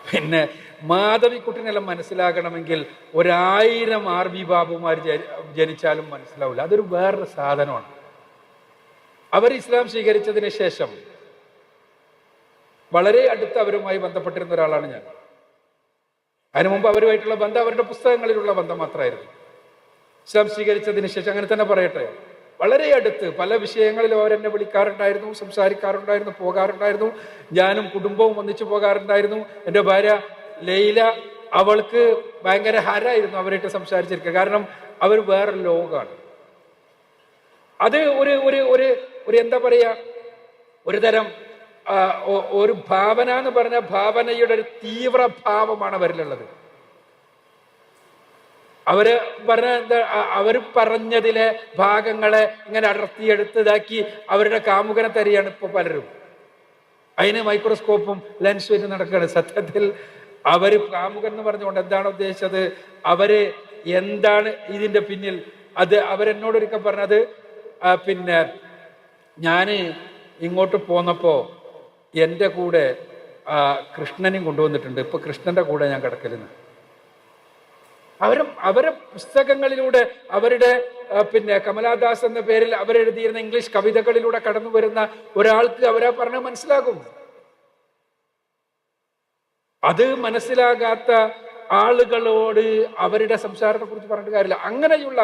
പിന്നെ മാധവിക്കുട്ടിനെല്ലാം മനസ്സിലാകണമെങ്കിൽ 1000 RB ബാബുമാർ ജനിച്ചാലും മനസ്സിലാവില്ല. അതൊരു വേറൊരു സാധനമാണ്. അവർ ഇസ്ലാം സ്വീകരിച്ചതിന് ശേഷം വളരെ അടുത്ത് അവരുമായി ബന്ധപ്പെട്ടിരുന്ന ഒരാളാണ് ഞാൻ. അതിനു മുമ്പ് അവരുമായിട്ടുള്ള ബന്ധം അവരുടെ പുസ്തകങ്ങളിലുള്ള ബന്ധം മാത്രമായിരുന്നു. ഇസ്ലാം സ്വീകരിച്ചതിന് ശേഷം അങ്ങനെ തന്നെ പറയട്ടെ, വളരെ അടുത്ത് പല വിഷയങ്ങളിലും അവരെന്നെ വിളിക്കാറുണ്ടായിരുന്നു, സംസാരിക്കാറുണ്ടായിരുന്നു, പോകാറുണ്ടായിരുന്നു. ഞാനും കുടുംബവും ഒന്നിച്ചു പോകാറുണ്ടായിരുന്നു. എൻ്റെ ഭാര്യ ലൈല, അവൾക്ക് ഭയങ്കര ഹരായിരുന്നു അവരായിട്ട് സംസാരിച്ചിരിക്കുക. കാരണം അവർ വേറെ ലോകമാണ്. അത് ഒരു ഒരു ഒരു ഒരു എന്താ പറയുക, ഒരു തരം ഒരു ഭാവന എന്ന് പറഞ്ഞ ഭാവനയുടെ ഒരു തീവ്ര ഭാവമാണ് അവരിലുള്ളത്. അവര് പറഞ്ഞതിലെ ഭാഗങ്ങളെ ഇങ്ങനെ അടർത്തിയെടുത്തതാക്കി അവരുടെ കാമുകനെ തരികയാണ് ഇപ്പൊ പലരും. അതിന് മൈക്രോസ്കോപ്പും ലെൻസും വെച്ച് നടക്കുകയാണ്. സത്യത്തിൽ അവര് കാമുകൻ എന്ന് പറഞ്ഞുകൊണ്ട് എന്താണ് ഉദ്ദേശിച്ചത്, അവര് എന്താണ് ഇതിന്റെ പിന്നിൽ, അത് അവരെന്നോടൊരിക്കൽ പറഞ്ഞത്, പിന്നെ ഞാൻ ഇങ്ങോട്ട് പോന്നപ്പോ എൻ്റെ കൂടെ കൃഷ്ണനെയും കൊണ്ടുവന്നിട്ടുണ്ട്, ഇപ്പൊ കൃഷ്ണന്റെ കൂടെ ഞാൻ കിടക്കലെന്ന്. അവരെ പുസ്തകങ്ങളിലൂടെ, അവരുടെ പിന്നെ കമലാദാസ് എന്ന പേരിൽ അവരെഴുതിയിരുന്ന ഇംഗ്ലീഷ് കവിതകളിലൂടെ കടന്നു വരുന്ന ഒരാൾക്ക് അവരാ പറഞ്ഞ മനസ്സിലാകും. അത് മനസ്സിലാകാത്ത ആളുകളോട് അവരുടെ സംസാരത്തെ കുറിച്ച് പറഞ്ഞിട്ട് കാര്യമില്ല. അങ്ങനെയുള്ള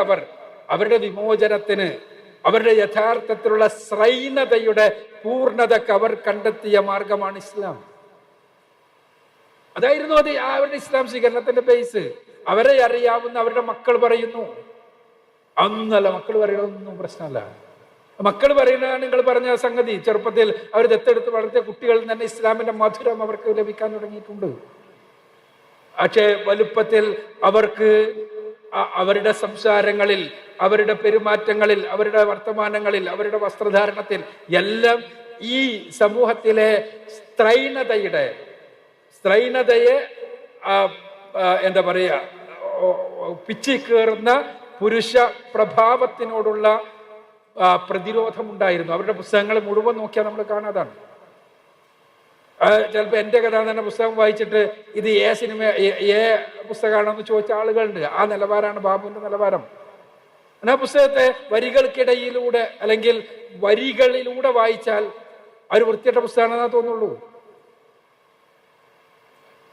അവരുടെ വിമോചനത്തിന്, അവരുടെ യഥാർത്ഥത്തിലുള്ള ശ്രൈണതയുടെ പൂർണ്ണതക്ക് അവർ കണ്ടെത്തിയ മാർഗമാണ് ഇസ്ലാം. അതായിരുന്നു അത് അവരുടെ ഇസ്ലാം സ്വീകരണത്തിന്റെ ബേസ്. അവരെ അറിയാവുന്ന അവരുടെ മക്കൾ പറയുന്നു, അന്നല്ല മക്കൾ പറയണതൊന്നും പ്രശ്നമല്ല. മക്കൾ പറയുന്നതാണ് നിങ്ങൾ പറഞ്ഞ സംഗതി. ചെറുപ്പത്തിൽ അവർ ദത്തെടുത്ത് വളർത്തിയ കുട്ടികളിൽ തന്നെ ഇസ്ലാമിന്റെ മധുരം അവർക്ക് ലഭിക്കാൻ തുടങ്ങിയിട്ടുണ്ട്. പക്ഷേ വലുപ്പത്തിൽ അവർക്ക് അവരുടെ സംസാരങ്ങളിൽ, അവരുടെ പെരുമാറ്റങ്ങളിൽ, അവരുടെ വർത്തമാനങ്ങളിൽ, അവരുടെ വസ്ത്രധാരണത്തിൽ എല്ലാം ഈ സമൂഹത്തിലെ സ്ത്രൈണതയെ എന്താ പറയുക, പിച്ചിക്കേറുന്ന പുരുഷ പ്രഭാവത്തിനോടുള്ള പ്രതിരോധമുണ്ടായിരുന്നു. അവരുടെ പുസ്തകങ്ങൾ മുഴുവൻ നോക്കിയാൽ നമ്മൾ കാണാതാണ്. ചിലപ്പോൾ എൻ്റെ കഥ തന്നെ പുസ്തകം വായിച്ചിട്ട് ഇത് പുസ്തകമാണെന്ന് ചോദിച്ച ആളുകളുണ്ട്. ആ നിലവാരമാണ് ബാബുവിന്റെ നിലവാരം. ആ പുസ്തകത്തെ വരികൾക്കിടയിലൂടെ അല്ലെങ്കിൽ വരികളിലൂടെ വായിച്ചാൽ ഒരു വൃത്തിയിട്ട പുസ്തകമാണെന്നാ തോന്നുള്ളൂ.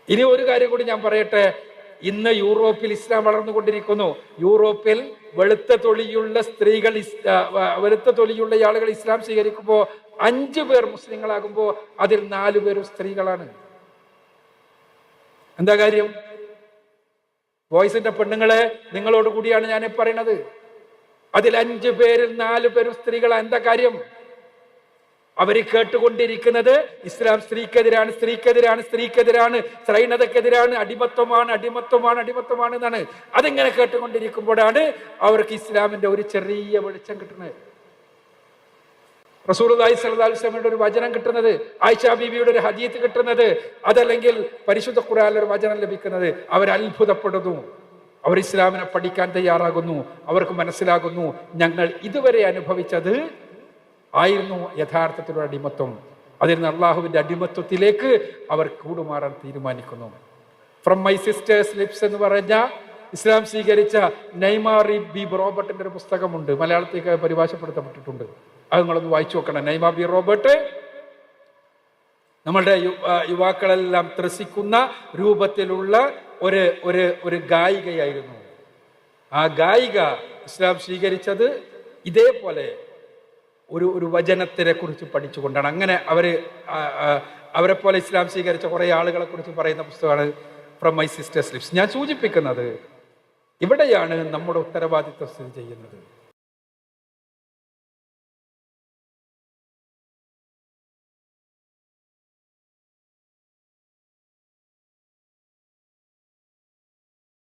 ഇനി ഒരു കാര്യം കൂടി ഞാൻ പറയട്ടെ. ഇന്ന് യൂറോപ്പിൽ ഇസ്ലാം വളർന്നുകൊണ്ടിരിക്കുന്നു. യൂറോപ്പിൽ വെളുത്ത തൊലിയുള്ള ആളുകൾ ഇസ്ലാം സ്വീകരിക്കുമ്പോൾ 5 പേർ മുസ്ലിങ്ങളാകുമ്പോൾ അതിൽ 4 പേരും സ്ത്രീകളാണ്. എന്താ കാര്യം? വോയിസിന്റെ പെണ്ണുങ്ങളെ, നിങ്ങളോട് കൂടിയാണ് ഞാൻ പറയുന്നത്. അതിൽ 5 പേരിൽ 4 പേരും സ്ത്രീകളാണ്. എന്താ കാര്യം? അവര് കേട്ടുകൊണ്ടിരിക്കുന്നത് ഇസ്ലാം സ്ത്രീക്കെതിരാണ്, സ്ത്രീക്കെതിരാണ്, സ്ത്രീക്കെതിരാണ്, ശ്രൈണതക്കെതിരാണ്, അടിമത്വമാണ് എന്നാണ്. അതിങ്ങനെ കേട്ടുകൊണ്ടിരിക്കുമ്പോഴാണ് അവർക്ക് ഇസ്ലാമിന്റെ ഒരു ചെറിയ വെളിച്ചം കിട്ടുന്നത്. റസൂലുള്ളാഹി സ്വല്ലല്ലാഹു അലൈഹി വസല്ലമയുടെ ഒരു വചനം കിട്ടുന്നത്, ആയിഷാ ബീവിയുടെ ഒരു ഹദീത്ത് കിട്ടുന്നത്, അതല്ലെങ്കിൽ പരിശുദ്ധ ഖുർആനിലെ ഒരു വചനം ലഭിക്കുന്നത്. അവർ അത്ഭുതപ്പെടുന്നു. അവർ ഇസ്ലാമിനെ പഠിക്കാൻ തയ്യാറാകുന്നു. അവർക്ക് മനസ്സിലാകുന്നു ഞങ്ങൾ ഇതുവരെ അനുഭവിച്ചത് ആയിരുന്നു യഥാർത്ഥത്തിലുള്ള അടിമത്വം. അതിൽ നിന്ന് അള്ളാഹുവിന്റെ അടിമത്വത്തിലേക്ക് അവർ കൂടുമാറാൻ തീരുമാനിക്കുന്നു. ഫ്രം മൈ സിസ്റ്റേഴ്സ് ലിപ്സ് എന്ന് പറഞ്ഞ ഇസ്ലാം സ്വീകരിച്ച നെയ്മാർ ബി റോബർട്ടിന്റെ ഒരു പുസ്തകമുണ്ട്. മലയാളത്തേക്ക് പരിഭാഷപ്പെടുത്തപ്പെട്ടിട്ടുണ്ട്. അത് നിങ്ങളൊന്ന് വായിച്ചു നോക്കണം. നെയ്മാർ ബി റോബർട്ട് നമ്മളുടെ യുവാക്കളെല്ലാം ത്രസിക്കുന്ന രൂപത്തിലുള്ള ഒരു ഗായികയായിരുന്നു. ആ ഗായിക ഇസ്ലാം സ്വീകരിച്ചത് ഇതേപോലെ ഒരു വചനത്തിനെ കുറിച്ച് പഠിച്ചുകൊണ്ടാണ്. അങ്ങനെ അവരെ പോലെ ഇസ്ലാം സ്വീകരിച്ച കുറെ ആളുകളെ കുറിച്ച് പറയുന്ന പുസ്തകമാണ് ഫ്രം മൈ സിസ്റ്റേഴ്സ് ലിപ്സ്. ഞാൻ സൂചിപ്പിക്കുന്നത് ഇവിടെയാണ് നമ്മുടെ ഉത്തരവാദിത്വം സ്ഥിതി ചെയ്യുന്നത്.